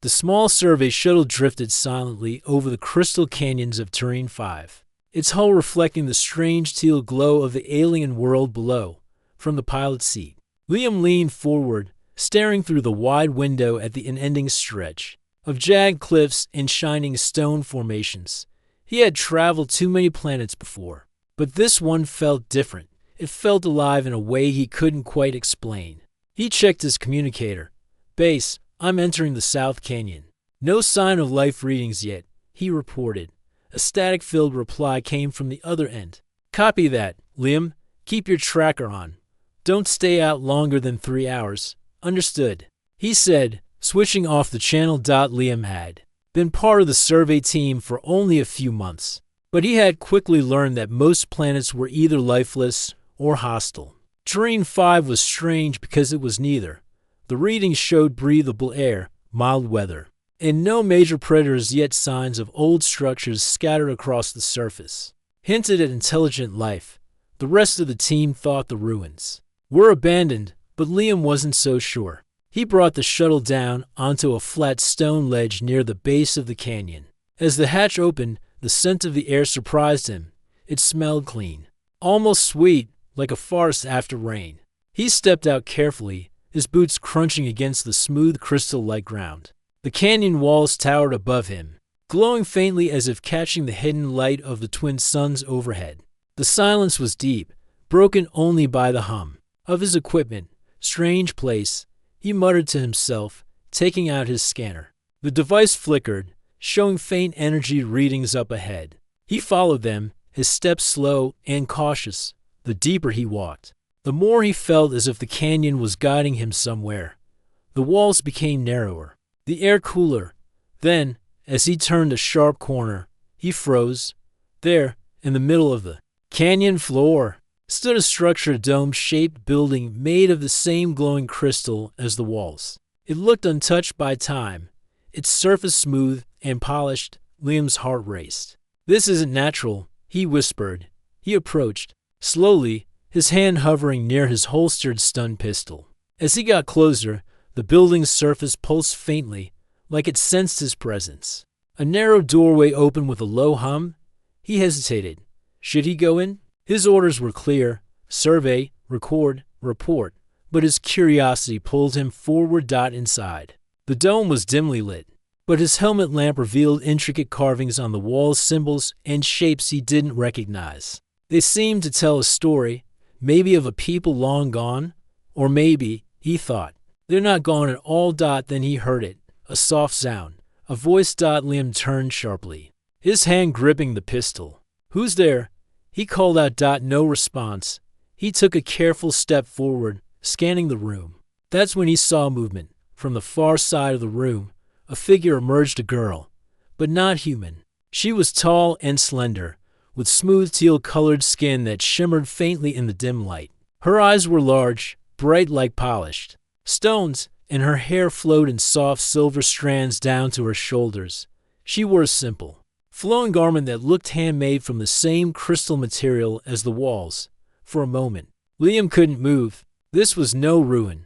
The small survey shuttle drifted silently over the crystal canyons of Terrain 5, its hull reflecting the strange teal glow of the alien world below from the pilot's seat. Liam leaned forward, staring through the wide window at the unending stretch of jagged cliffs and shining stone formations. He had traveled too many planets before, but this one felt different. It felt alive in a way he couldn't quite explain. He checked his communicator. "Base, I'm entering the South Canyon." "No sign of life readings yet," he reported. A static-filled reply came from the other end. "Copy that, Liam. Keep your tracker on. Don't stay out longer than 3 hours. Understood," he said, switching off the channel. Liam had been part of the survey team for only a few months, but he had quickly learned that most planets were either lifeless or hostile. Terrain 5 was strange because it was neither. The readings showed breathable air, mild weather, and no major predators, yet signs of old structures scattered across the surface hinted at intelligent life. The rest of the team thought the ruins were abandoned, but Liam wasn't so sure. He brought the shuttle down onto a flat stone ledge near the base of the canyon. As the hatch opened, the scent of the air surprised him. It smelled clean, almost sweet, like a forest after rain. He stepped out carefully, his boots crunching against the smooth crystal-like ground. The canyon walls towered above him, glowing faintly as if catching the hidden light of the twin suns overhead. The silence was deep, broken only by the hum of his equipment. "Strange place," he muttered to himself, taking out his scanner. The device flickered, showing faint energy readings up ahead. He followed them, his steps slow and cautious. The deeper he walked, the more he felt as if the canyon was guiding him somewhere. The walls became narrower, the air cooler. Then, as he turned a sharp corner, he froze. There, in the middle of the canyon floor, stood a structured dome-shaped building made of the same glowing crystal as the walls. It looked untouched by time, its surface smooth and polished. Liam's heart raced. "This isn't natural," he whispered. He approached, slowly, his hand hovering near his holstered stun pistol. As he got closer, the building's surface pulsed faintly, like it sensed his presence. A narrow doorway opened with a low hum. He hesitated. Should he go in? His orders were clear: survey, record, report. But his curiosity pulled him forward. Inside, the dome was dimly lit, but his helmet lamp revealed intricate carvings on the walls, symbols and shapes he didn't recognize. They seemed to tell a story, maybe of a people long gone, or maybe, he thought, they're not gone at all. Then he heard it, a soft sound, a voice. Liam turned sharply, his hand gripping the pistol. "Who's there?" he called out. No response. He took a careful step forward, scanning the room. That's when he saw movement. From the far side of the room, a figure emerged, a girl, but not human. She was tall and slender, with smooth teal-colored skin that shimmered faintly in the dim light. Her eyes were large, bright like polished stones, and her hair flowed in soft silver strands down to her shoulders. She wore a simple, flowing garment that looked handmade from the same crystal material as the walls. For a moment, Liam couldn't move. This was no ruin.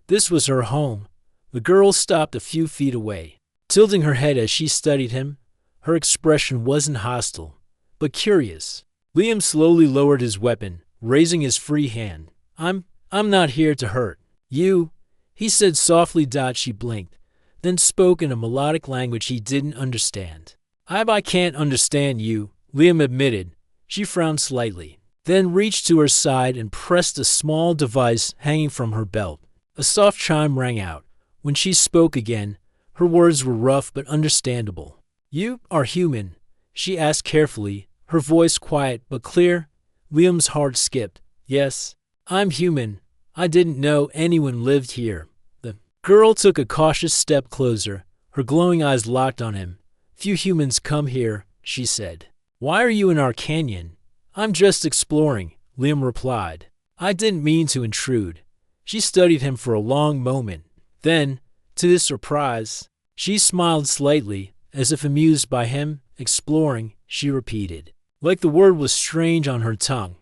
This was her home. The girl stopped a few feet away, tilting her head as she studied him. Her expression wasn't hostile, but curious. Liam slowly lowered his weapon, raising his free hand. I'm not here to hurt you," he said softly. She blinked, then spoke in a melodic language he didn't understand. I can't understand you," Liam admitted. She frowned slightly, then reached to her side and pressed a small device hanging from her belt. A soft chime rang out. When she spoke again, her words were rough but understandable. "You are human?" she asked carefully, her voice quiet but clear. Liam's heart skipped. "Yes, I'm human. I didn't know anyone lived here." The girl took a cautious step closer, her glowing eyes locked on him. "Few humans come here," she said. "Why are you in our canyon?" "I'm just exploring," Liam replied. "I didn't mean to intrude." She studied him for a long moment. Then, to his surprise, she smiled slightly, as if amused by him. "Exploring," she repeated, like the word was strange on her tongue.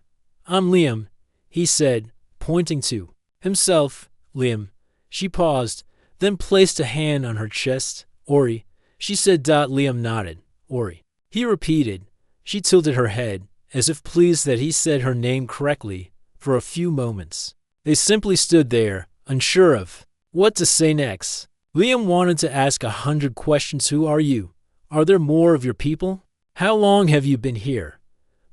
"I'm Liam," he said, pointing to himself. "Liam." She paused, then placed a hand on her chest. Ori, she said. Liam nodded. Ori. He repeated. She tilted her head, as if pleased that he said her name correctly, for a few moments. They simply stood there, unsure of what to say next. Liam wanted to ask 100 questions. Who are you? Are there more of your people? How long have you been here?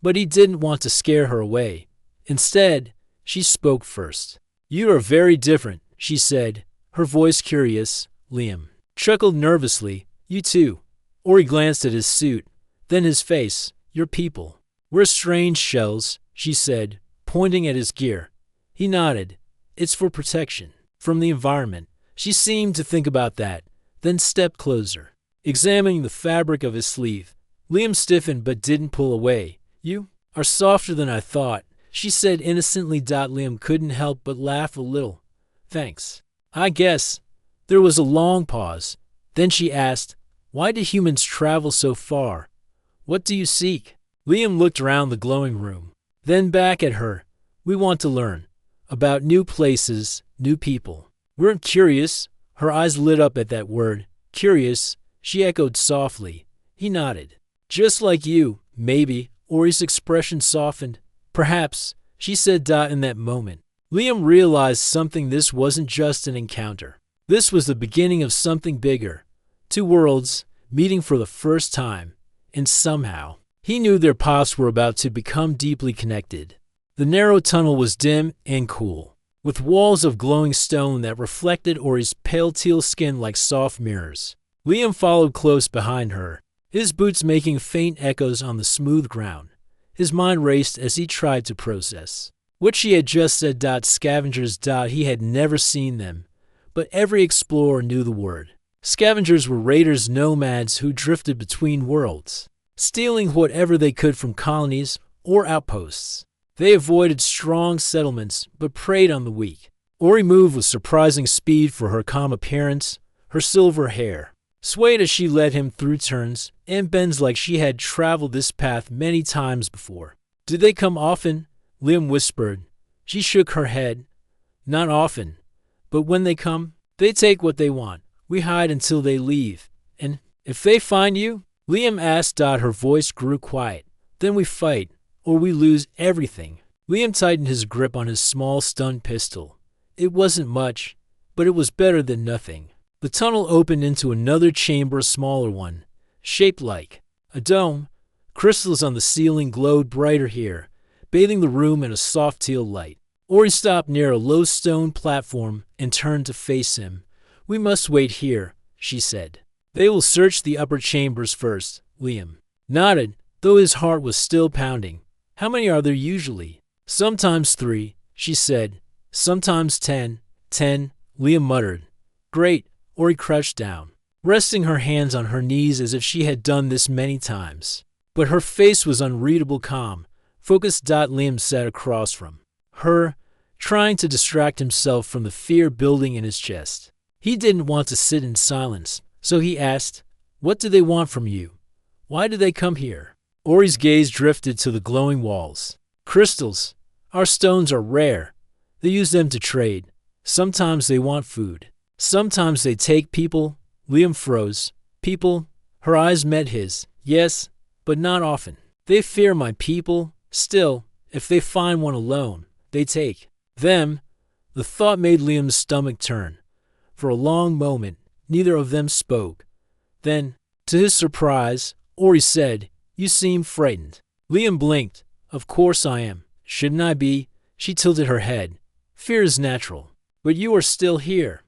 But he didn't want to scare her away. Instead, she spoke first. You are very different, she said, her voice curious. Liam chuckled nervously. You too. Ori glanced at his suit, then his face. Your people. We're strange shells, she said, pointing at his gear. He nodded. It's for protection. From the environment. She seemed to think about that, then stepped closer, examining the fabric of his sleeve. Liam stiffened but didn't pull away. You are softer than I thought, she said innocently. Liam couldn't help but laugh a little. Thanks. I guess. There was a long pause. Then she asked, why do humans travel so far? What do you seek? Liam looked around the glowing room, then back at her. We want to learn about new places, new people. We're curious. Her eyes lit up at that word. Curious, she echoed softly. He nodded. Just like you, maybe. Ori's expression softened. Perhaps, she said. In that moment, Liam realized something. This wasn't just an encounter. This was the beginning of something bigger. Two worlds meeting for the first time, and somehow, he knew their paths were about to become deeply connected. The narrow tunnel was dim and cool, with walls of glowing stone that reflected Ori's pale teal skin like soft mirrors. Liam followed close behind her, his boots making faint echoes on the smooth ground. His mind raced as he tried to process what she had just said. Scavengers. He had never seen them, but every explorer knew the word. Scavengers were raiders, nomads who drifted between worlds, stealing whatever they could from colonies or outposts. They avoided strong settlements but preyed on the weak. Ori moved with surprising speed for her calm appearance. Her silver hair swayed as she led him through turns and bends like she had traveled this path many times before. Did they come often? Liam whispered. She shook her head. Not often, but when they come, they take what they want. We hide until they leave. And if they find you? Liam asked. Her voice grew quiet. Then we fight, or we lose everything. Liam tightened his grip on his small stun pistol. It wasn't much, but it was better than nothing. The tunnel opened into another chamber, a smaller one, shaped like a dome. Crystals on the ceiling glowed brighter here, bathing the room in a soft teal light. Ori stopped near a low stone platform and turned to face him. We must wait here, she said. They will search the upper chambers first. Liam nodded, though his heart was still pounding. How many are there usually? Sometimes 3, she said. Sometimes 10. 10, Liam muttered. Great. Ori crouched down, resting her hands on her knees as if she had done this many times. But her face was unreadable calm, focused. Liam sat across from her, trying to distract himself from the fear building in his chest. He didn't want to sit in silence, so he asked, what do they want from you? Why do they come here? Ori's gaze drifted to the glowing walls. Crystals. Our stones are rare. They use them to trade. Sometimes they want food. Sometimes they take people. Liam froze. People? Her eyes met his. Yes, but not often. They fear my people. Still, if they find one alone, they take them. The thought made Liam's stomach turn. For a long moment, neither of them spoke. Then, to his surprise, Ori said, you seem frightened. Liam blinked. Of course I am. Shouldn't I be? She tilted her head. Fear is natural. But you are still here.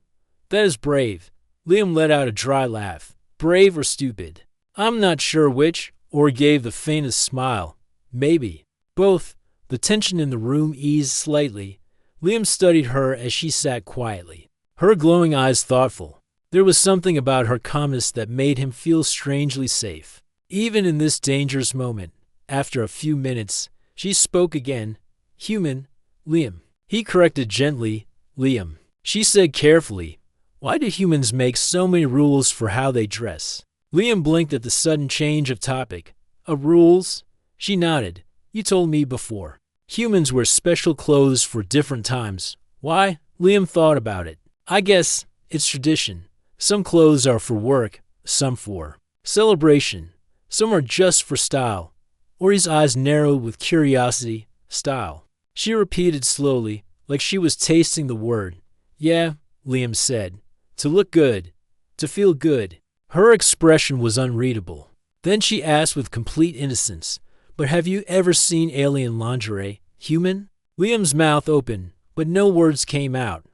That is brave. Liam let out a dry laugh. Brave or stupid? I'm not sure which. Ori gave the faintest smile. Maybe both. The tension in the room eased slightly. Liam studied her as she sat quietly, her glowing eyes thoughtful. There was something about her calmness that made him feel strangely safe. Even in this dangerous moment, after a few minutes, she spoke again. Human, Liam. He corrected gently. Liam. She said carefully. Why do humans make so many rules for how they dress? Liam blinked at the sudden change of topic. Rules? She nodded. You told me before. Humans wear special clothes for different times. Why? Liam thought about it. I guess it's tradition. Some clothes are for work, some for celebration, some are just for style. Ori's eyes narrowed with curiosity. Style. She repeated slowly, like she was tasting the word. Yeah, Liam said. To look good. To feel good. Her expression was unreadable. Then she asked with complete innocence, but have you ever seen alien lingerie? Human? Liam's mouth opened, but no words came out.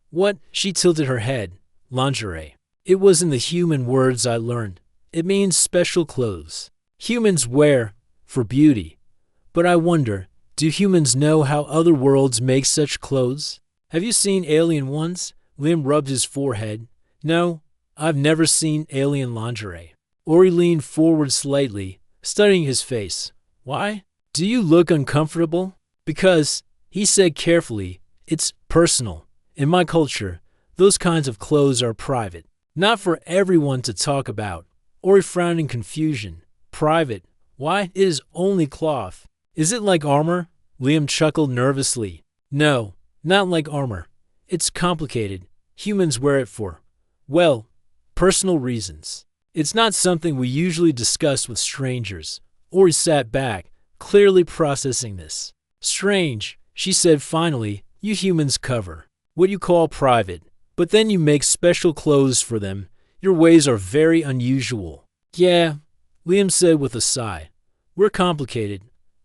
What? She tilted her head. Lingerie. It was in the human words I learned. It means special clothes. Humans wear for beauty. But I wonder, do humans know how other worlds make such clothes? Have you seen alien ones? Liam rubbed his forehead. No, I've never seen alien lingerie. Ori leaned forward slightly, studying his face. Why? Do you look uncomfortable? Because, he said carefully, it's personal. In my culture, those kinds of clothes are private. Not for everyone to talk about. Ori frowned in confusion. Private? Why? It is only cloth. Is it like armor? Liam chuckled nervously. No, not like armor. It's complicated. Humans wear it for, well, personal reasons. It's not something we usually discuss with strangers. Ori sat back, clearly processing this. Strange, she said finally, you humans cover what you call private, but then you make special clothes for them. Your ways are very unusual. Yeah, Liam said with a sigh. We're complicated.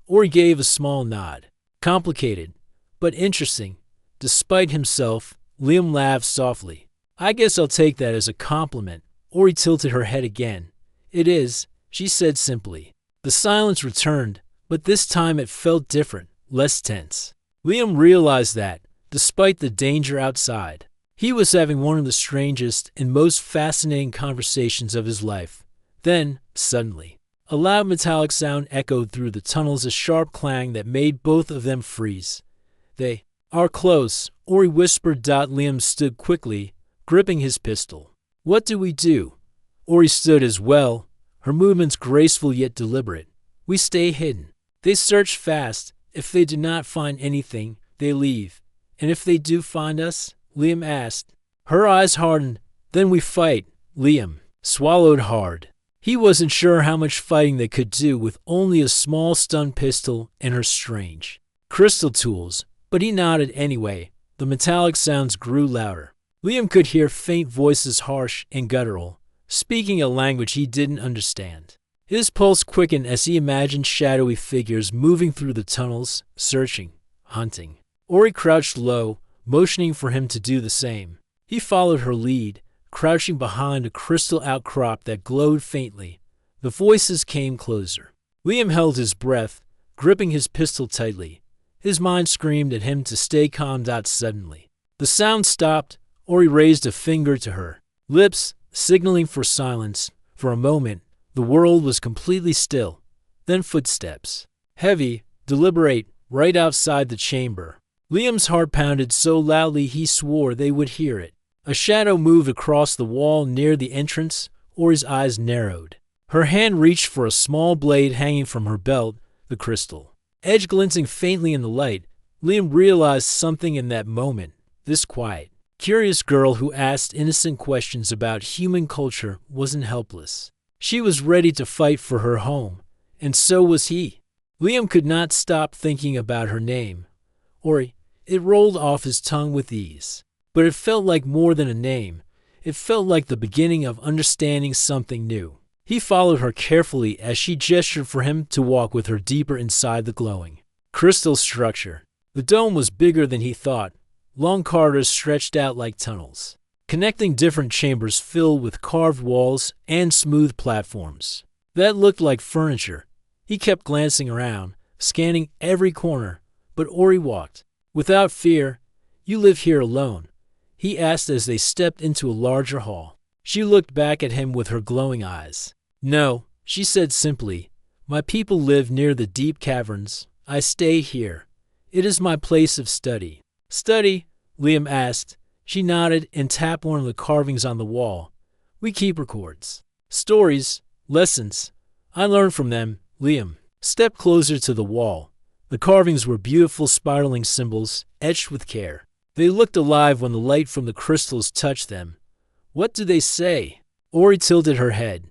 Ori gave a small nod. Complicated, but interesting. Despite himself, Liam laughed softly. I guess I'll take that as a compliment. Ori tilted her head again. It is, she said simply. The silence returned, but this time it felt different, less tense. Liam realized that, despite the danger outside, he was having one of the strangest and most fascinating conversations of his life. Then, suddenly, a loud metallic sound echoed through the tunnels, a sharp clang that made both of them freeze. They are close, Ori whispered. Liam stood quickly, gripping his pistol. What do we do? Ori stood as well, her movements graceful yet deliberate. We stay hidden. They search fast. If they do not find anything, they leave. And if they do find us? Liam asked. Her eyes hardened. Then we fight. Liam swallowed hard. He wasn't sure how much fighting they could do with only a small stun pistol and her strange crystal tools, but he nodded anyway. The metallic sounds grew louder. Liam could hear faint voices, harsh and guttural, speaking a language he didn't understand. His pulse quickened as he imagined shadowy figures moving through the tunnels, searching, hunting. Ori crouched low, motioning for him to do the same. He followed her lead, crouching behind a crystal outcrop that glowed faintly. The voices came closer. Liam held his breath, gripping his pistol tightly. His mind screamed at him to stay calm. Suddenly, the sound stopped. Ori raised a finger to her lips, signaling for silence. For a moment, the world was completely still. Then footsteps. Heavy, deliberate, right outside the chamber. Liam's heart pounded so loudly he swore they would hear it. A shadow moved across the wall near the entrance. Ori's eyes narrowed. Her hand reached for a small blade hanging from her belt, the crystal edge glinting faintly in the light. Liam realized something in that moment. This quiet, curious girl who asked innocent questions about human culture wasn't helpless. She was ready to fight for her home, and so was he. Liam could not stop thinking about her name. Ori. It rolled off his tongue with ease. But it felt like more than a name. It felt like the beginning of understanding something new. He followed her carefully as she gestured for him to walk with her deeper inside the glowing crystal structure. The dome was bigger than he thought. Long corridors stretched out like tunnels, connecting different chambers filled with carved walls and smooth platforms that looked like furniture. He kept glancing around, scanning every corner, but Ori walked without fear. You live here alone? He asked as they stepped into a larger hall. She looked back at him with her glowing eyes. No, she said simply. My people live near the deep caverns. I stay here. It is my place of study. Study? Liam asked. She nodded and tapped one of the carvings on the wall. We keep records. Stories. Lessons. I learn from them. Liam stepped closer to the wall. The carvings were beautiful spiraling symbols, etched with care. They looked alive when the light from the crystals touched them. What do they say? Ori tilted her head.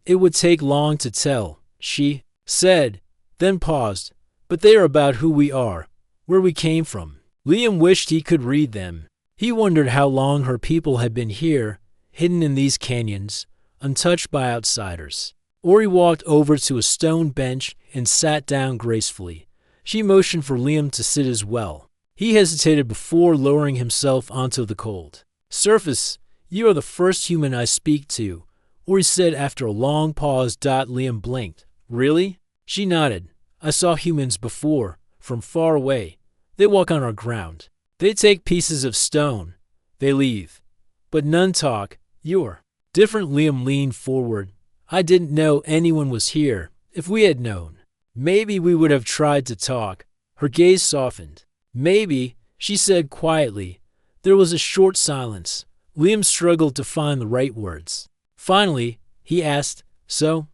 It would take long to tell, she said, then paused. But they are about who we are, where we came from. Liam wished he could read them. He wondered how long her people had been here, hidden in these canyons, untouched by outsiders. Ori walked over to a stone bench and sat down gracefully. She motioned for Liam to sit as well. He hesitated before lowering himself onto the cold surface. You are the first human I speak to, Ori said after a long pause. Liam blinked. Really? She nodded. I saw humans before, from far away. They walk on our ground. They take pieces of stone. They leave. But none talk. You're different. Liam leaned forward. I didn't know anyone was here. If we had known, maybe we would have tried to talk. Her gaze softened. Maybe, she said quietly. There was a short silence. Liam struggled to find the right words. Finally, he asked, So,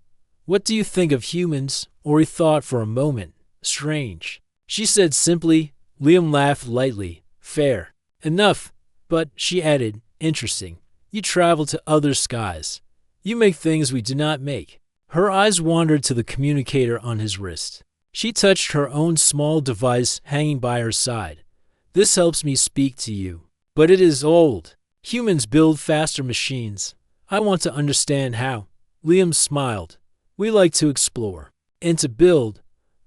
what do you think of humans? Ori thought for a moment. Strange. She said simply. Liam laughed lightly. Fair enough. But, she added, interesting. You travel to other skies. You make things we do not make. Her eyes wandered to the communicator on his wrist. She touched her own small device hanging by her side. This helps me speak to you. But it is old. Humans build faster machines. I want to understand how. Liam smiled. We like to explore. And to build.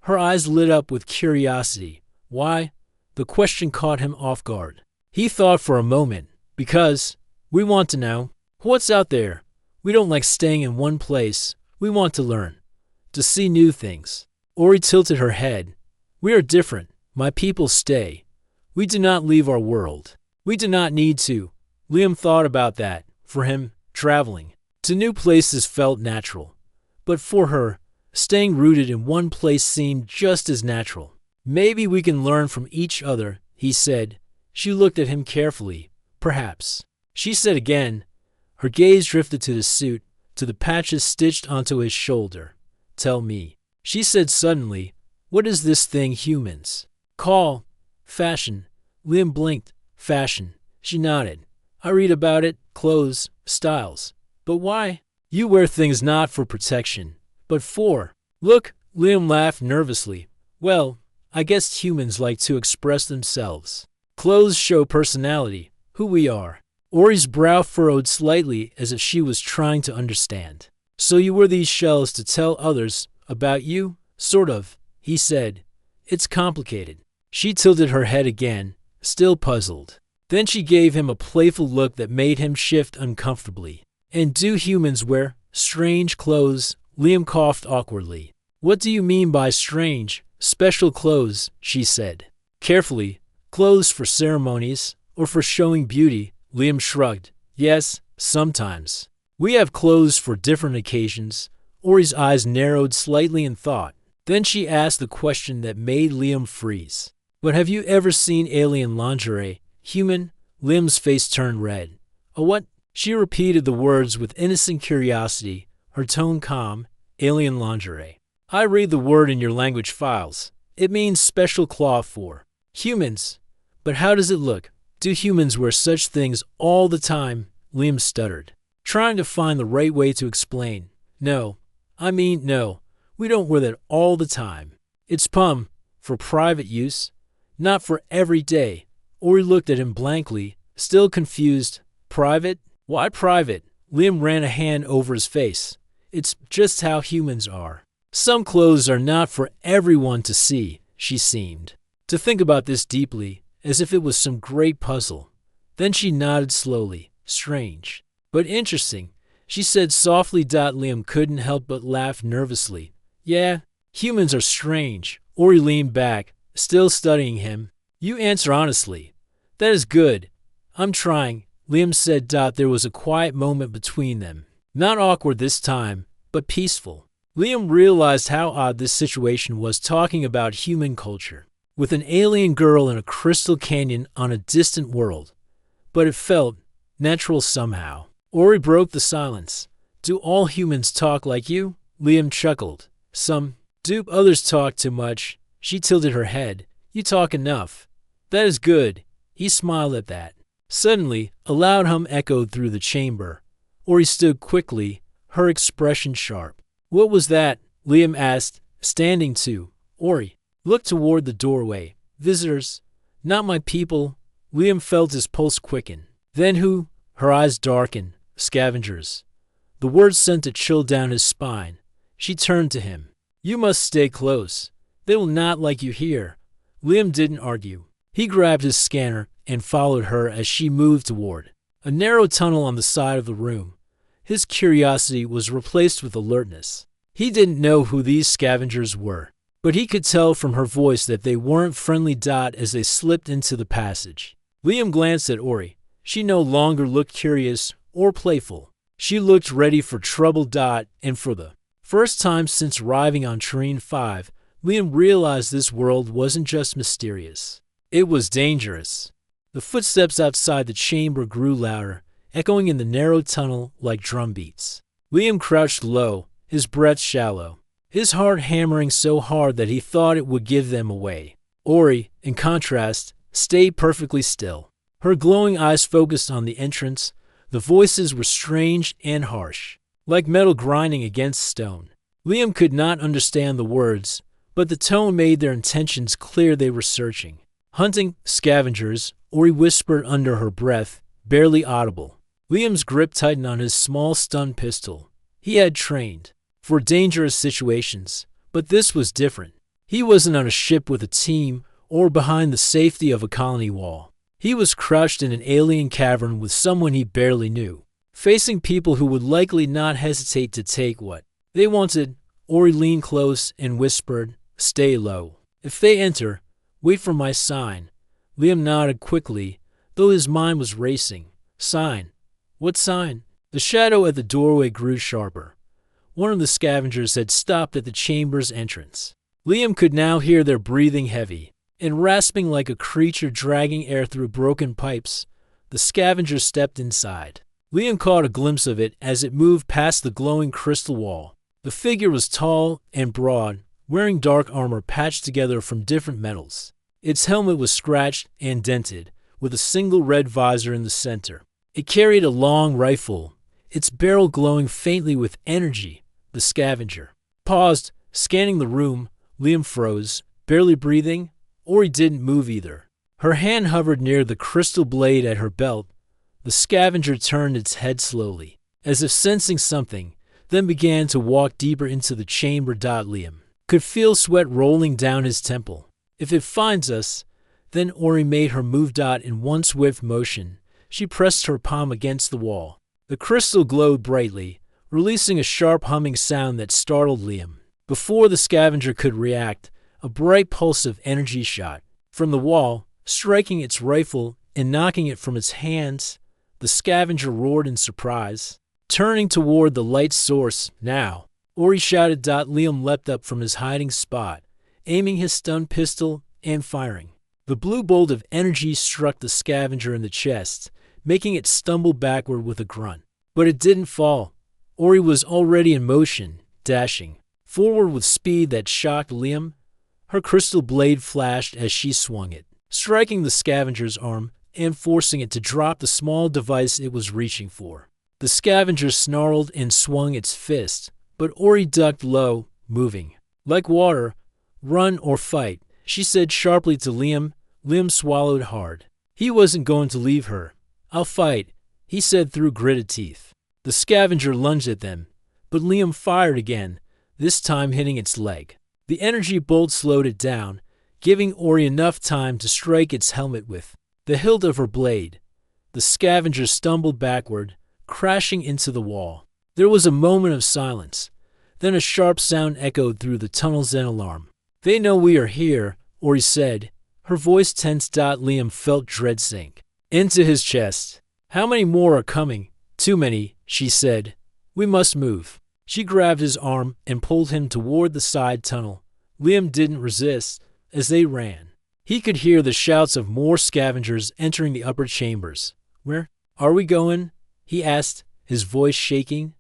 Her eyes lit up with curiosity. Why? The question caught him off guard. He thought for a moment. Because we want to know what's out there. We don't like staying in one place. We want to learn. To see new things. Ori tilted her head. We are different. My people stay. We do not leave our world. We do not need to. Liam thought about that. For him, traveling to new places felt natural. But for her, staying rooted in one place seemed just as natural. Maybe we can learn from each other, he said. She looked at him carefully. Perhaps. She said again. Her gaze drifted to the suit, to the patches stitched onto his shoulder. Tell me, she said suddenly, what is this thing humans call fashion? Liam blinked. Fashion. She nodded. I read about it, clothes, styles. But why? You wear things not for protection, but for. Look, Liam laughed nervously. Well, I guess humans like to express themselves. Clothes show personality, who we are. Ori's brow furrowed slightly as if she was trying to understand. So you wear these shells to tell others about you? Sort of, he said. It's complicated. She tilted her head again, still puzzled. Then she gave him a playful look that made him shift uncomfortably. And do humans wear strange clothes? Liam coughed awkwardly. What do you mean by strange, special clothes? She said. Carefully, clothes for ceremonies or for showing beauty. Liam shrugged. Yes, sometimes. We have clothes for different occasions. Ori's eyes narrowed slightly in thought. Then she asked the question that made Liam freeze. But have you ever seen alien lingerie? Human? Liam's face turned red. A what? She repeated the words with innocent curiosity, her tone calm. Alien lingerie. I read the word in your language files. It means special cloth for humans. But how does it look? Do humans wear such things all the time? Liam stuttered, trying to find the right way to explain. No. No. We don't wear that all the time. It's for private use, not for every day. Ori looked at him blankly, still confused. Private? Why private? Liam ran a hand over his face. It's just how humans are. Some clothes are not for everyone to see, she seemed to think about this deeply, as if it was some great puzzle. Then she nodded slowly. Strange. But interesting, she said softly. Liam couldn't help but laugh nervously. Yeah, humans are strange. Ori leaned back, still studying him. You answer honestly. That is good. I'm trying, Liam said. There was a quiet moment between them. Not awkward this time, but peaceful. Liam realized how odd this situation was, talking about human culture with an alien girl in a crystal canyon on a distant world. But it felt natural somehow. Ori broke the silence. Do all humans talk like you? Liam chuckled. Some do, others talk too much. She tilted her head. You talk enough. That is good. He smiled at that. Suddenly, a loud hum echoed through the chamber. Ori stood quickly, her expression sharp. "What was that?" Liam asked, standing too. Ori looked toward the doorway. "Visitors. Not my people." Liam felt his pulse quicken. "Then who?" Her eyes darkened. "Scavengers." The words sent a chill down his spine. She turned to him. "You must stay close. They will not like you here." Liam didn't argue. He grabbed his scanner and followed her as she moved toward a narrow tunnel on the side of the room. His curiosity was replaced with alertness. He didn't know who these scavengers were, but he could tell from her voice that they weren't friendly. As they slipped into the passage, Liam glanced at Ori. She no longer looked curious or playful. She looked ready for trouble. And for the first time since arriving on Terrain 5, Liam realized this world wasn't just mysterious. It was dangerous. The footsteps outside the chamber grew louder, echoing in the narrow tunnel like drum beats. Liam crouched low, his breath shallow, his heart hammering so hard that he thought it would give them away. Ori, in contrast, stayed perfectly still. Her glowing eyes focused on the entrance. The voices were strange and harsh, like metal grinding against stone. Liam could not understand the words, but the tone made their intentions clear. They were searching. "Hunting scavengers," Ori whispered under her breath, barely audible. Liam's grip tightened on his small stun pistol. He had trained for dangerous situations, but this was different. He wasn't on a ship with a team or behind the safety of a colony wall. He was crouched in an alien cavern with someone he barely knew, facing people who would likely not hesitate to take what they wanted. Ori leaned close and whispered, "Stay low. If they enter, wait for my sign." Liam nodded quickly, though his mind was racing. "Sign? What sign?" The shadow at the doorway grew sharper. One of the scavengers had stopped at the chamber's entrance. Liam could now hear their breathing heavy and rasping like a creature dragging air through broken pipes. The scavenger stepped inside. Liam caught a glimpse of it as it moved past the glowing crystal wall. The figure was tall and broad, wearing dark armor patched together from different metals. Its helmet was scratched and dented, with a single red visor in the center. It carried a long rifle, its barrel glowing faintly with energy. The scavenger paused, scanning the room. Liam froze, barely breathing. Ori didn't move either. Her hand hovered near the crystal blade at her belt. The scavenger turned its head slowly, as if sensing something, then began to walk deeper into the chamber. Liam could feel sweat rolling down his temple. "If it finds us," then Ori made her move. In one swift motion, she pressed her palm against the wall. The crystal glowed brightly, releasing a sharp humming sound that startled Liam. Before the scavenger could react, a bright pulse of energy shot from the wall, striking its rifle and knocking it from its hands. The scavenger roared in surprise, turning toward the light source. "Now!" Ori shouted. Liam leapt up from his hiding spot, aiming his stun pistol and firing. The blue bolt of energy struck the scavenger in the chest, making it stumble backward with a grunt. But it didn't fall. Ori was already in motion, dashing forward with speed that shocked Liam. Her crystal blade flashed as she swung it, striking the scavenger's arm and forcing it to drop the small device it was reaching for. The scavenger snarled and swung its fist, but Ori ducked low, moving like water. "Run or fight," she said sharply to Liam. Liam swallowed hard. He wasn't going to leave her. "I'll fight," he said through gritted teeth. The scavenger lunged at them, but Liam fired again, this time hitting its leg. The energy bolt slowed it down, giving Ori enough time to strike its helmet with the hilt of her blade. The scavenger stumbled backward, crashing into the wall. There was a moment of silence. Then a sharp sound echoed through the tunnel's alarm. "They know we are here," Ori said. Her voice tensed. Liam felt dread sink into his chest. "How many more are coming?" "Too many," she said. "We must move." She grabbed his arm and pulled him toward the side tunnel. Liam didn't resist as they ran. He could hear the shouts of more scavengers entering the upper chambers. "Where are we going?" he asked, his voice shaking.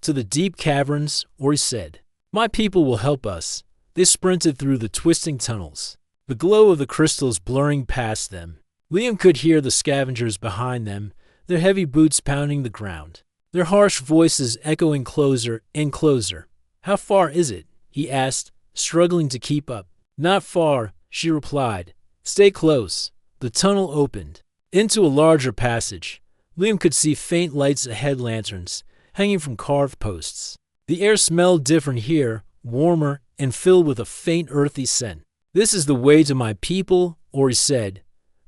"To the deep caverns," Ori said. "My people will help us." They sprinted through the twisting tunnels, the glow of the crystals blurring past them. Liam could hear the scavengers behind them, their heavy boots pounding the ground. their harsh voices echoing closer and closer. "How far is it?" he asked, struggling to keep up. "Not far," she replied. "Stay close." The tunnel opened into a larger passage. Liam could see faint lights ahead, lanterns hanging from carved posts. The air smelled different here, warmer and filled with a faint earthy scent. "This is the way to my people," Ori said,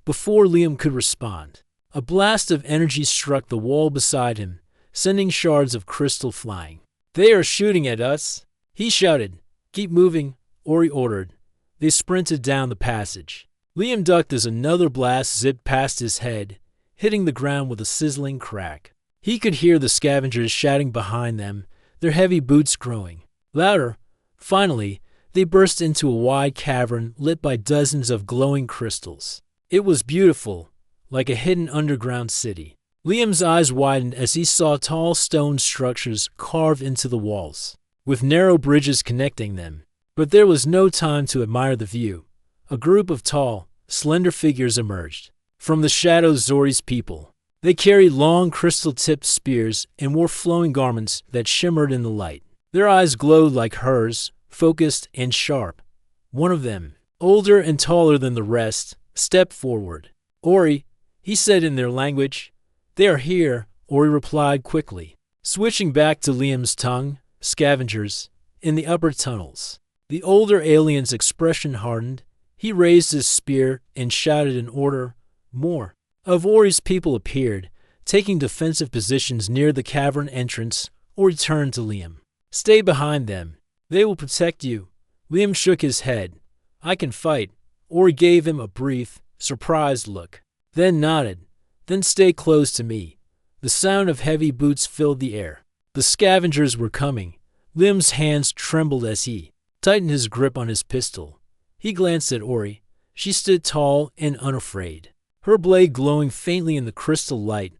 before Liam could respond. A blast of energy struck the wall beside him, sending shards of crystal flying. "They are shooting at us," he shouted. "Keep moving," Ori ordered. They sprinted down the passage. Liam ducked as another blast zipped past his head, hitting the ground with a sizzling crack. He could hear the scavengers shouting behind them, their heavy boots growing louder. Finally, they burst into a wide cavern lit by dozens of glowing crystals. It was beautiful, like a hidden underground city. Liam's eyes widened as he saw tall stone structures carved into the walls, with narrow bridges connecting them. But there was no time to admire the view. A group of tall, slender figures emerged from the shadows. Zori's people. They carried long crystal-tipped spears and wore flowing garments that shimmered in the light. Their eyes glowed like hers, focused and sharp. One of them, older and taller than the rest, stepped forward. "Ori," he said in their language. "They are here," Ori replied quickly. Switching back to Liam's tongue, "Scavengers, in the upper tunnels." The older alien's expression hardened. He raised his spear and shouted an order. More of Ori's people appeared, taking defensive positions near the cavern entrance. Ori turned to Liam. "Stay behind them. They will protect you." Liam shook his head. "I can fight." Ori gave him a brief, surprised look, then nodded. "Then stay close to me." The sound of heavy boots filled the air. The scavengers were coming. Liam's hands trembled as he tightened his grip on his pistol. He glanced at Ori. She stood tall and unafraid, her blade glowing faintly in the crystal light.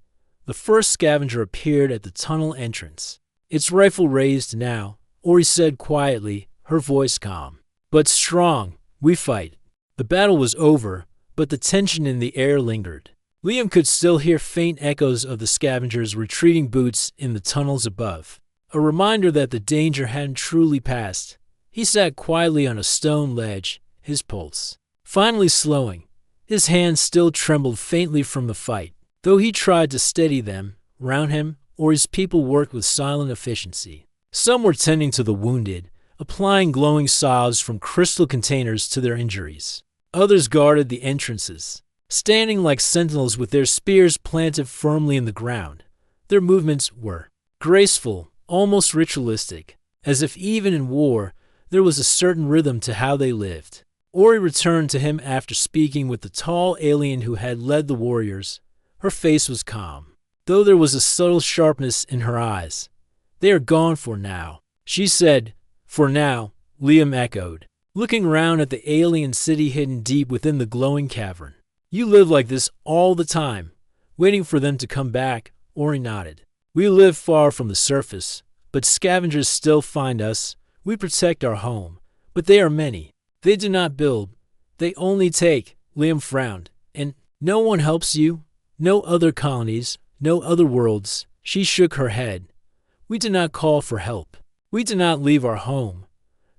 The first scavenger appeared at the tunnel entrance. Its rifle raised now, Ori said quietly, her voice calm. "But strong. We fight." The battle was over, but the tension in the air lingered. Liam could still hear faint echoes of the scavengers' retreating boots in the tunnels above, a reminder that the danger hadn't truly passed. He sat quietly on a stone ledge, his pulse finally slowing. His hands still trembled faintly from the fight. Though he tried to steady them, round him, Ori's people worked with silent efficiency. Some were tending to the wounded, applying glowing salves from crystal containers to their injuries. Others guarded the entrances, standing like sentinels with their spears planted firmly in the ground. Their movements were graceful, almost ritualistic, as if even in war there was a certain rhythm to how they lived. Ori returned to him after speaking with the tall alien who had led the warriors. Her face was calm, though there was a subtle sharpness in her eyes. "They are gone for now," she said. "For now," Liam echoed, looking around at the alien city hidden deep within the glowing cavern. "You live like this all the time, waiting for them to come back," Ori nodded. "We live far from the surface, but scavengers still find us. We protect our home, but they are many. They do not build, they only take." Liam frowned. "And no one helps you? No other colonies, no other worlds?" She shook her head. "We do not call for help. We do not leave our home.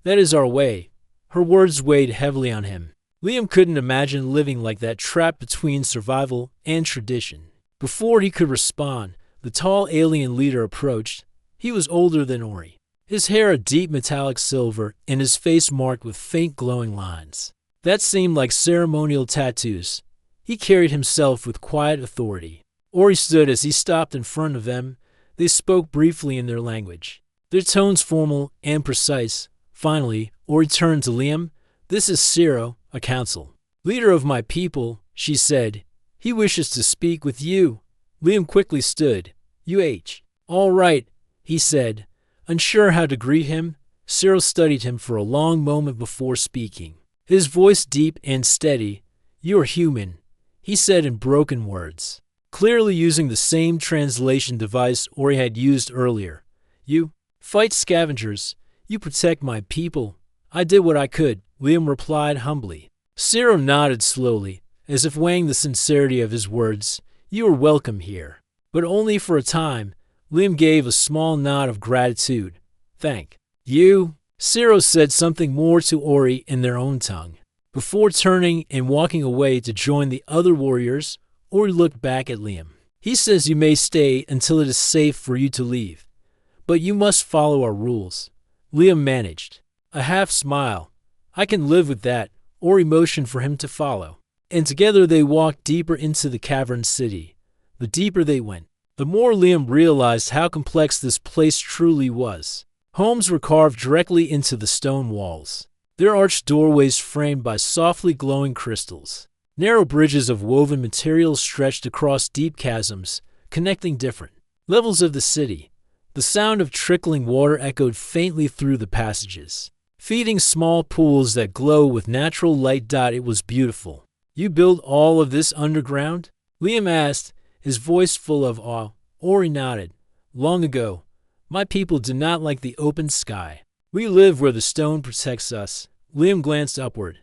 That is our way." Her words weighed heavily on him. Liam couldn't imagine living like that, trapped between survival and tradition. Before he could respond, the tall alien leader approached. He was older than Ori, his hair a deep metallic silver and his face marked with faint glowing lines that seemed like ceremonial tattoos. He carried himself with quiet authority. Ori stood as he stopped in front of them. They spoke briefly in their language, their tones formal and precise. Finally, Ori turned to Liam. "This is Ciro, a council leader of my people," she said. "He wishes to speak with you." Liam quickly stood. All right," he said. Unsure how to greet him, Cyril studied him for a long moment before speaking, his voice deep and steady. "You are human," he said in broken words, clearly using the same translation device Ori had used earlier. "You fight scavengers. You protect my people." "I did what I could," Liam replied humbly. Cyril nodded slowly, as if weighing the sincerity of his words. "You are welcome here, but only for a time. Liam gave a small nod of gratitude. Thank you. Ciro said something more to Ori in their own tongue. Before turning and walking away to join the other warriors, Ori looked back at Liam. He says you may stay until it is safe for you to leave, but you must follow our rules. Liam managed a half smile. I can live with that. Ori motioned for him to follow, and together they walked deeper into the cavern city. The deeper they went, the more Liam realized how complex this place truly was. Homes were carved directly into the stone walls, their arched doorways framed by softly glowing crystals. Narrow bridges of woven materials stretched across deep chasms, connecting different levels of the city. The sound of trickling water echoed faintly through the passages, feeding small pools that glow with natural light. It was beautiful. You built all of this underground? Liam asked, his voice full of awe. Ori nodded. Long ago. My people do not like the open sky. We live where the stone protects us. Liam glanced upward.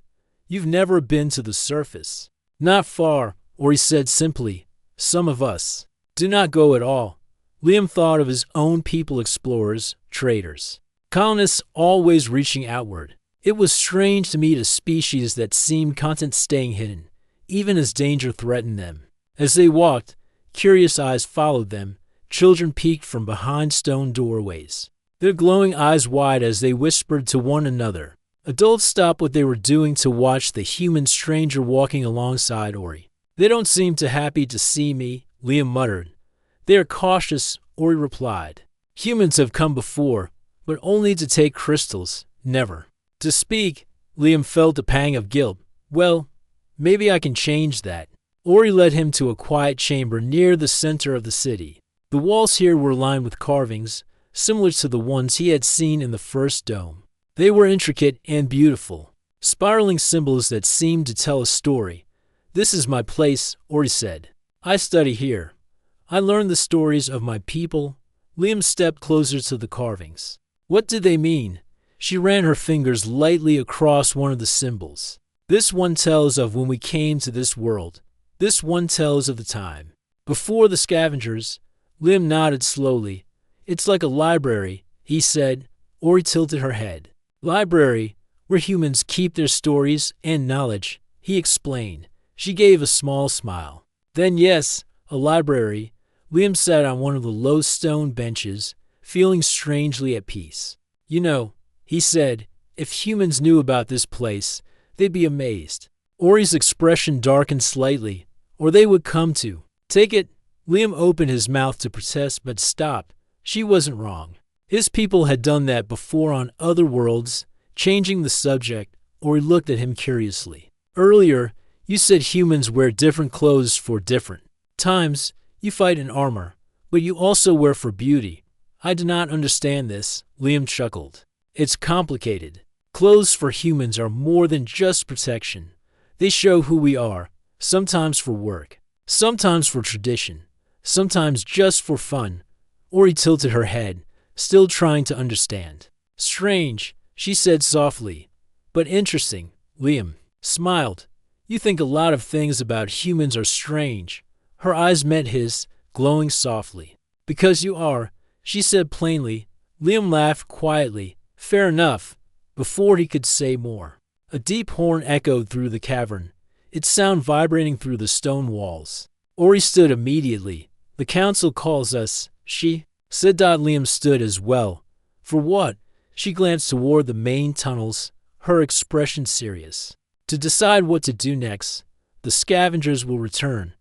You've never been to the surface. Not far, Ori said simply. Some of us do not go at all. Liam thought of his own people, explorers, traders, colonists always reaching outward. It was strange to meet a species that seemed content staying hidden, even as danger threatened them. As they walked, curious eyes followed them. Children peeked from behind stone doorways, their glowing eyes wide as they whispered to one another. Adults stopped what they were doing to watch the human stranger walking alongside Ori. They don't seem too happy to see me, Liam muttered. They are cautious, Ori replied. Humans have come before, but only to take crystals, never to speak. Liam felt a pang of guilt. Well, maybe I can change that. Ori led him to a quiet chamber near the center of the city. The walls here were lined with carvings, similar to the ones he had seen in the first dome. They were intricate and beautiful, spiraling symbols that seemed to tell a story. This is my place, Ori said. I study here. I learn the stories of my people. Liam stepped closer to the carvings. What did they mean? She ran her fingers lightly across one of the symbols. This one tells of when we came to this world. This one tells of the time before the scavengers. Liam nodded slowly. It's like a library, he said. Ori tilted her head. Library, where humans keep their stories and knowledge, he explained. She gave a small smile. Then yes, a library. Liam sat on one of the low stone benches, feeling strangely at peace. You know, he said, if humans knew about this place, they'd be amazed. Ori's expression darkened slightly. Or they would come to take it. Liam opened his mouth to protest but stopped. She wasn't wrong. His people had done that before on other worlds. Changing the subject, Ori looked at him curiously. Earlier, you said humans wear different clothes for different times. You fight in armor, but you also wear for beauty. I do not understand this, Liam chuckled. It's complicated. Clothes for humans are more than just protection. They show who we are, sometimes for work, sometimes for tradition, sometimes just for fun. Ori tilted her head, still trying to understand. Strange, she said softly, but interesting. Liam smiled. You think a lot of things about humans are strange. Her eyes met his, glowing softly. Because you are, she said plainly. Liam laughed quietly. Fair enough. Before he could say more, a deep horn echoed through the cavern, its sound vibrating through the stone walls. Ori stood immediately. The council calls us, she said. Liam stood as well. For what? She glanced toward the main tunnels, her expression serious. To decide what to do next. The scavengers will return.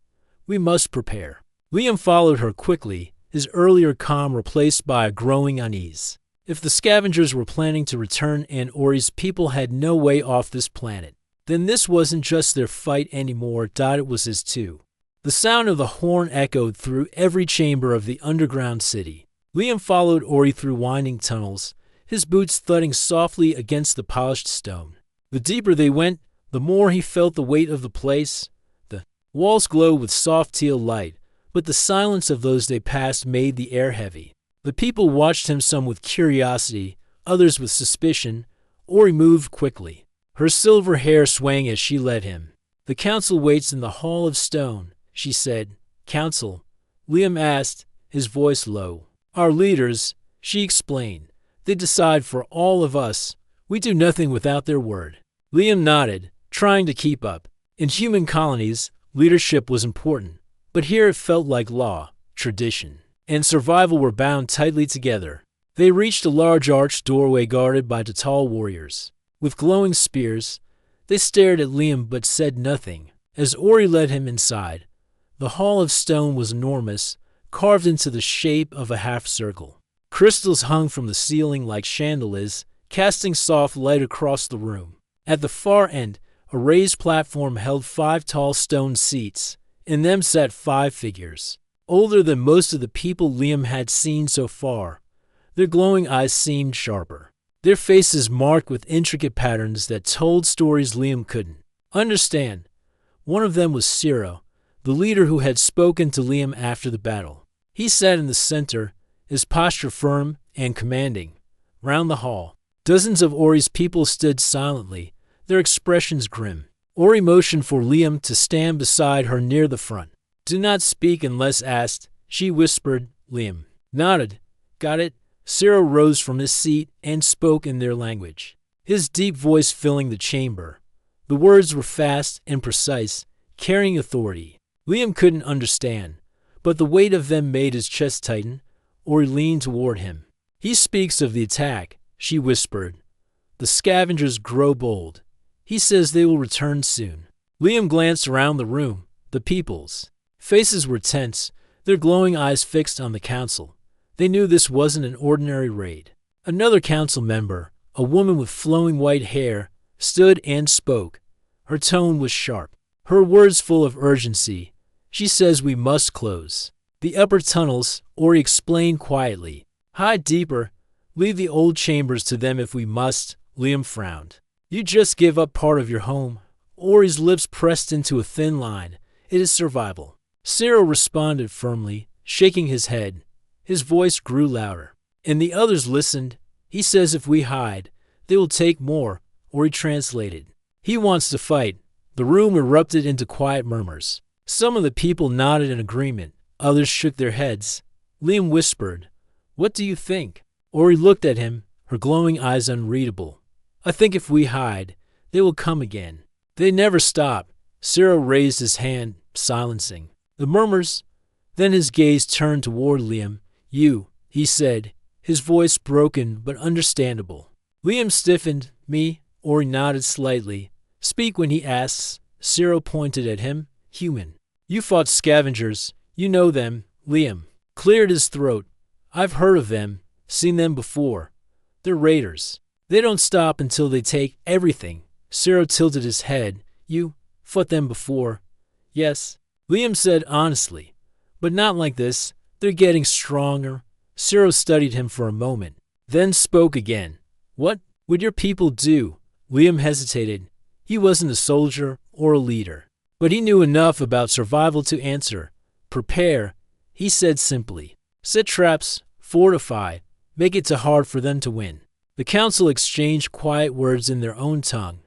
We must prepare. Liam followed her quickly, his earlier calm replaced by a growing unease. If the scavengers were planning to return and Ori's people had no way off this planet, then this wasn't just their fight anymore. It was his too. The sound of the horn echoed through every chamber of the underground city. Liam followed Ori through winding tunnels, his boots thudding softly against the polished stone. The deeper they went, the more he felt the weight of the place. The walls glowed with soft teal light, but the silence of those they passed made the air heavy. The people watched him, some with curiosity, others with suspicion. Ori moved quickly, her silver hair swaying as she led him. The council waits in the Hall of Stone, she said. Council? Liam asked, his voice low. Our leaders, she explained. They decide for all of us. We do nothing without their word. Liam nodded, trying to keep up. In human colonies, leadership was important, but here it felt like law, tradition, and survival were bound tightly together. They reached a large arched doorway guarded by tall warriors. With glowing spears, they stared at Liam but said nothing. As Ori led him inside, the hall of stone was enormous, carved into the shape of a half-circle. Crystals hung from the ceiling like chandeliers, casting soft light across the room. At the far end, a raised platform held 5 tall stone seats. In them sat 5 figures, older than most of the people Liam had seen so far. Their glowing eyes seemed sharper, their faces marked with intricate patterns that told stories Liam couldn't understand. One of them was Ciro, the leader who had spoken to Liam after the battle. He sat in the center, his posture firm and commanding. Round the hall, dozens of Ori's people stood silently, their expressions grim. Ori motioned for Liam to stand beside her near the front. "Do not speak unless asked," she whispered. Liam nodded. "Got it." Ciro rose from his seat and spoke in their language, his deep voice filling the chamber. The words were fast and precise, carrying authority. Liam couldn't understand, but the weight of them made his chest tighten. Ori leaned toward him. "He speaks of the attack," she whispered. "The scavengers grow bold. He says they will return soon." Liam glanced around the room. The people's faces were tense, their glowing eyes fixed on the council. They knew this wasn't an ordinary raid. Another council member, a woman with flowing white hair, stood and spoke. Her tone was sharp, her words full of urgency. "She says we must close the upper tunnels," Ori explained quietly. "Hide deeper. Leave the old chambers to them if we must." Liam frowned. "You just give up part of your home." Ori's lips pressed into a thin line. "It is survival." Ciro responded firmly, shaking his head. His voice grew louder, and the others listened. "He says if we hide, they will take more," Ori translated. "He wants to fight." The room erupted into quiet murmurs. Some of the people nodded in agreement, others shook their heads. Liam whispered, "What do you think?" Ori looked at him, her glowing eyes unreadable. "I think if we hide, they will come again. They never stop." Ciro raised his hand, silencing the murmurs. Then his gaze turned toward Liam. "You," he said, his voice broken but understandable. Liam stiffened. "Me?" Ori nodded slightly. "Speak when he asks." Ciro pointed at him. "Human. You fought scavengers. You know them." Liam cleared his throat. "I've heard of them, seen them before. They're raiders. They don't stop until they take everything." Ciro tilted his head. "You fought them before." "Yes," Liam said honestly. "But not like this. They're getting stronger." Ciro studied him for a moment, then spoke again. "What would your people do?" Liam hesitated. He wasn't a soldier or a leader, but he knew enough about survival to answer. "Prepare," he said simply. "Set traps, fortify, make it too hard for them to win." The council exchanged quiet words in their own tongue.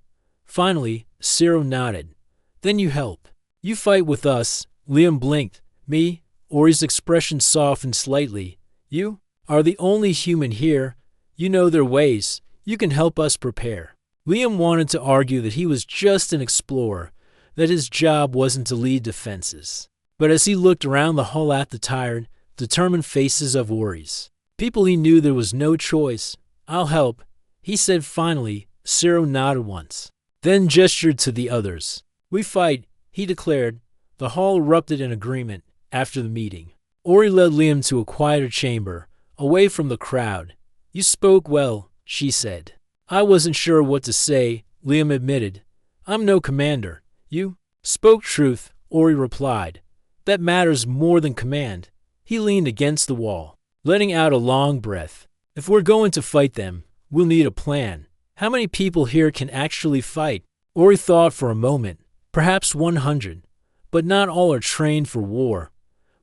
Finally, Ciro nodded. "Then you help. You fight with us." Liam blinked. "Me?" Ori's expression softened slightly. "You are the only human here. You know their ways. You can help us prepare." Liam wanted to argue that he was just an explorer, that his job wasn't to lead defenses. But as he looked around the hall at the tired, determined faces of Ori's people, he knew there was no choice. "I'll help," he said finally. Ciro nodded once, then gestured to the others. "We fight," he declared. The hall erupted in agreement. After the meeting, Ori led Liam to a quieter chamber, away from the crowd. "You spoke well," she said. "I wasn't sure what to say," Liam admitted. "I'm no commander." "You spoke truth," Ori replied. "That matters more than command." He leaned against the wall, letting out a long breath. "If we're going to fight them, we'll need a plan. How many people here can actually fight?" Ori thought for a moment. "Perhaps 100, but not all are trained for war.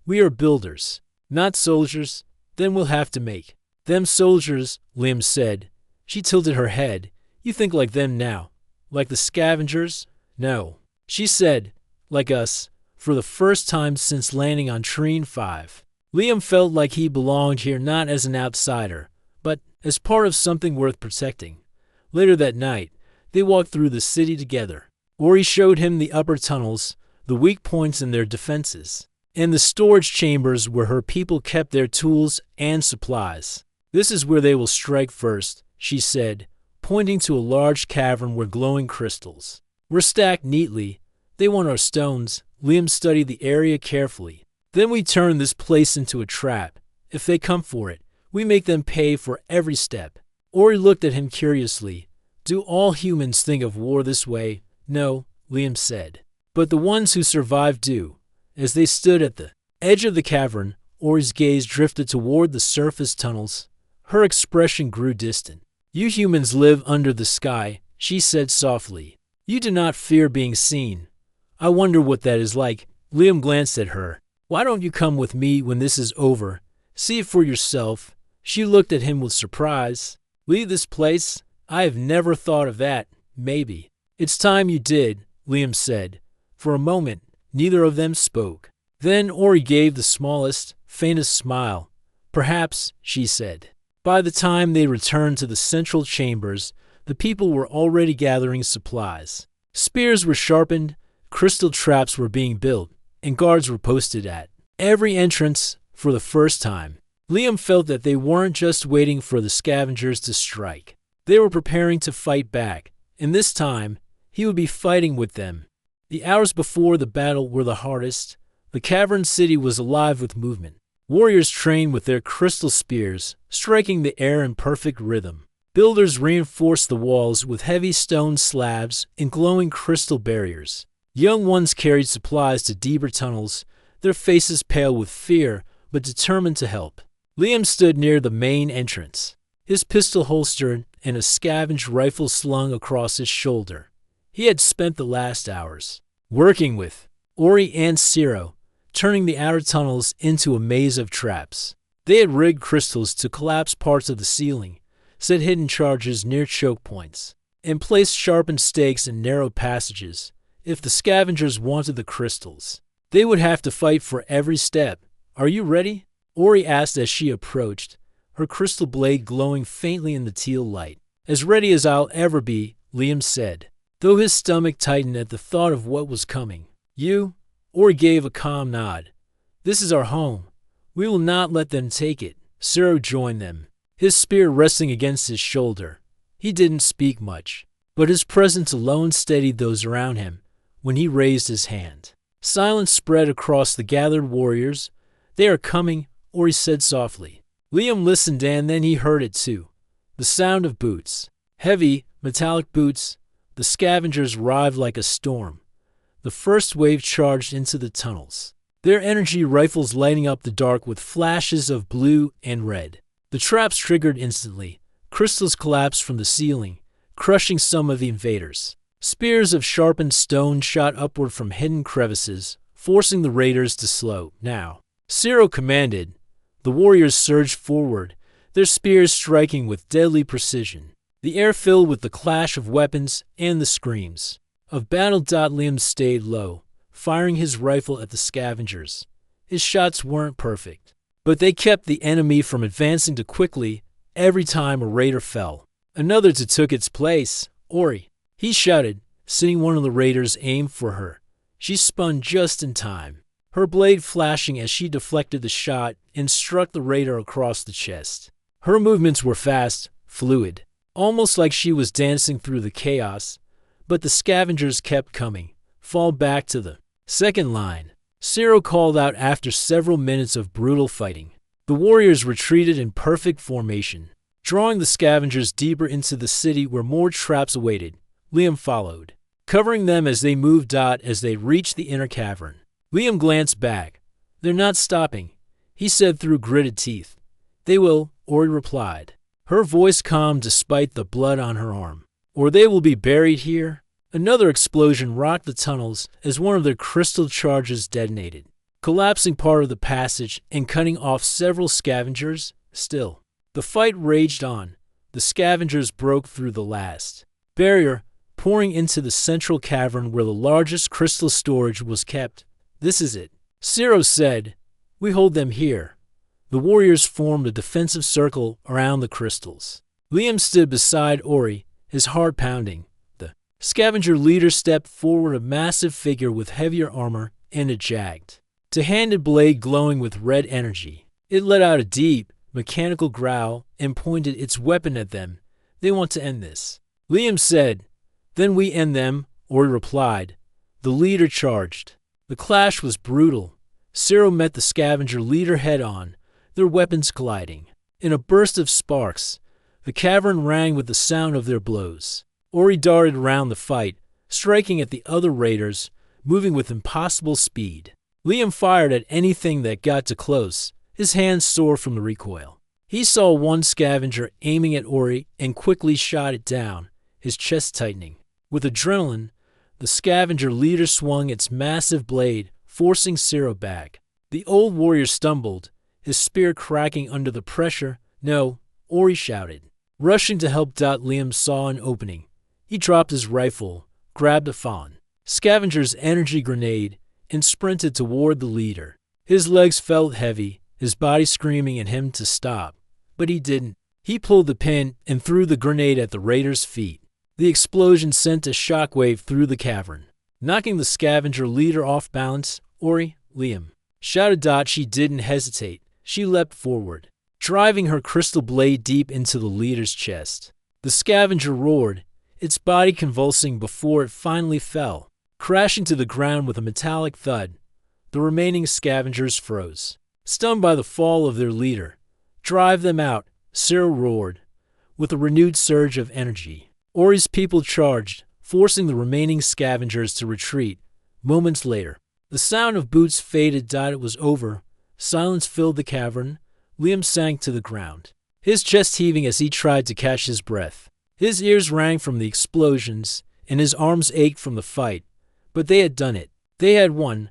We are builders, not soldiers. Then we'll have to make them soldiers," Liam said. She tilted her head. "You think like them now? Like the scavengers?" "No," she said. "Like us, for the first time since landing on Treen 5. Liam felt like he belonged here not as an outsider, but as part of something worth protecting. Later that night, they walked through the city together. Ori showed him the upper tunnels, the weak points in their defenses, and the storage chambers where her people kept their tools and supplies. "This is where they will strike first," she said, pointing to a large cavern where glowing crystals were stacked neatly. "They want our stones." Liam studied the area carefully. "Then we turn this place into a trap. If they come for it, we make them pay for every step." Ori looked at him curiously. "Do all humans think of war this way?" "No," Liam said. "But the ones who survive do." As they stood at the edge of the cavern, Ori's gaze drifted toward the surface tunnels. Her expression grew distant. "You humans live under the sky," she said softly. "You do not fear being seen. I wonder what that is like." Liam glanced at her. "Why don't you come with me when this is over? See it for yourself." She looked at him with surprise. "Leave this place? I have never thought of that. Maybe." "It's time you did," Liam said. For a moment, neither of them spoke. Then Ori gave the smallest, faintest smile. "Perhaps," she said. By the time they returned to the central chambers, the people were already gathering supplies. Spears were sharpened, crystal traps were being built, and guards were posted at every entrance. For the first time, Liam felt that they weren't just waiting for the scavengers to strike. They were preparing to fight back, and this time, he would be fighting with them. The hours before the battle were the hardest. The cavern city was alive with movement. Warriors trained with their crystal spears, striking the air in perfect rhythm. Builders reinforced the walls with heavy stone slabs and glowing crystal barriers. Young ones carried supplies to deeper tunnels, their faces pale with fear but determined to help. Liam stood near the main entrance, his pistol holstered and a scavenged rifle slung across his shoulder. He had spent the last hours working with Ori and Ciro, turning the outer tunnels into a maze of traps. They had rigged crystals to collapse parts of the ceiling, set hidden charges near choke points, and placed sharpened stakes in narrow passages. If the scavengers wanted the crystals, they would have to fight for every step. "Are you ready?" Ori asked as she approached, her crystal blade glowing faintly in the teal light. "As ready as I'll ever be," Liam said, though his stomach tightened at the thought of what was coming. "You?" Ori gave a calm nod. "This is our home. We will not let them take it." Ciro joined them, his spear resting against his shoulder. He didn't speak much, but his presence alone steadied those around him when he raised his hand. Silence spread across the gathered warriors. "They are coming," Ori said softly. Liam listened and then he heard it too. The sound of boots. Heavy, metallic boots. The scavengers arrived like a storm. The first wave charged into the tunnels, their energy rifles lighting up the dark with flashes of blue and red. The traps triggered instantly. Crystals collapsed from the ceiling, crushing some of the invaders. Spears of sharpened stone shot upward from hidden crevices, forcing the raiders to slow. "Now," Ciro commanded. The warriors surged forward, their spears striking with deadly precision. The air filled with the clash of weapons and the screams of battle. Liam stayed low, firing his rifle at the scavengers. His shots weren't perfect, but they kept the enemy from advancing too quickly. Every time a raider fell, another took its place. "Ori," he shouted, seeing one of the raiders aim for her. She spun just in time, her blade flashing as she deflected the shot and struck the raider across the chest. Her movements were fast, fluid, almost like she was dancing through the chaos. But the scavengers kept coming. "Fall back to the second line," Ciro called out after several minutes of brutal fighting. The warriors retreated in perfect formation, drawing the scavengers deeper into the city where more traps awaited. Liam followed, covering them as they moved. As they reached the inner cavern, Liam glanced back. "They're not stopping," he said through gritted teeth. "They will," Ori replied, her voice calm despite the blood on her arm. "Or they will be buried here." Another explosion rocked the tunnels as one of their crystal charges detonated, collapsing part of the passage and cutting off several scavengers. Still, the fight raged on. The scavengers broke through the last barrier, pouring into the central cavern where the largest crystal storage was kept. "This is it," Ciro said. "We hold them here. The warriors formed a defensive circle around the crystals. Liam stood beside Ori, his heart pounding. The scavenger leader stepped forward, a massive figure with heavier armor and a jagged, two-handed blade glowing with red energy. It let out a deep, mechanical growl and pointed its weapon at them. "They want to end this," Liam said. "Then we end them," Ori replied. The leader charged. The clash was brutal. Cyril met the scavenger leader head-on, their weapons colliding. In a burst of sparks, the cavern rang with the sound of their blows. Ori darted around the fight, striking at the other raiders, moving with impossible speed. Liam fired at anything that got too close, his hands sore from the recoil. He saw one scavenger aiming at Ori and quickly shot it down, his chest tightening. With adrenaline, the scavenger leader swung its massive blade, forcing Cyril back. The old warrior stumbled, his spear cracking under the pressure. "No," Ori shouted. Rushing to help, Liam saw an opening. He dropped his rifle, grabbed a fawn, scavenger's energy grenade, and sprinted toward the leader. His legs felt heavy, his body screaming at him to stop. But he didn't. He pulled the pin and threw the grenade at the raider's feet. The explosion sent a shockwave through the cavern, knocking the scavenger leader off balance. "Ori, Liam," shouted. She didn't hesitate. She leapt forward, driving her crystal blade deep into the leader's chest. The scavenger roared, its body convulsing before it finally fell, crashing to the ground with a metallic thud. The remaining scavengers froze, stunned by the fall of their leader. "Drive them out," Cyril roared, with a renewed surge of energy. Ori's people charged, forcing the remaining scavengers to retreat. Moments later, the sound of boots faded. It was over. Silence filled the cavern. Liam sank to the ground, his chest heaving as he tried to catch his breath. His ears rang from the explosions, and his arms ached from the fight. But they had done it. They had won.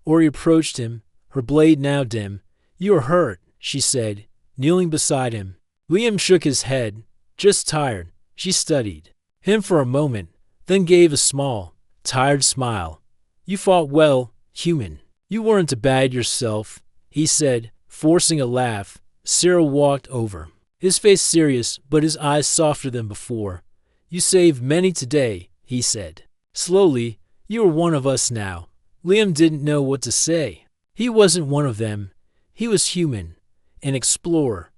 Ori approached him, her blade now dim. "You are hurt," she said, kneeling beside him. Liam shook his head. "Just tired." She studied him for a moment, then gave a small, tired smile. "You fought well, human. You weren't bad yourself," he said, forcing a laugh. Cyril walked over, his face serious but his eyes softer than before. "You saved many today," he said. Slowly, "You are one of us now." Liam didn't know what to say. He wasn't one of them. He was human, an explorer,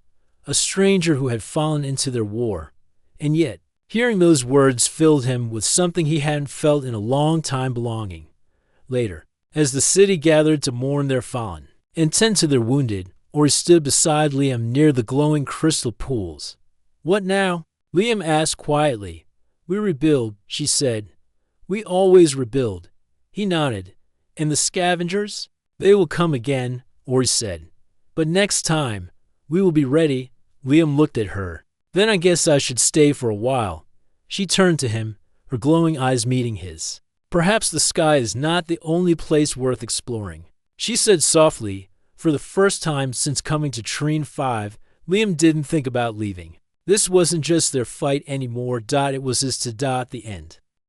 a stranger who had fallen into their war. And yet, hearing those words filled him with something he hadn't felt in a long time: belonging. Later, as the city gathered to mourn their fallen and tend to their wounded, Ori stood beside Liam near the glowing crystal pools. "What now?" Liam asked quietly. "We rebuild," she said. "We always rebuild." He nodded. "And the scavengers? They will come again," Ori said. "But next time, we will be ready." Liam looked at her. "Then I guess I should stay for a while." She turned to him, her glowing eyes meeting his. "Perhaps the sky is not the only place worth exploring," she said softly. For the first time since coming to Trine 5, Liam didn't think about leaving. This wasn't just their fight anymore. It was his to the end.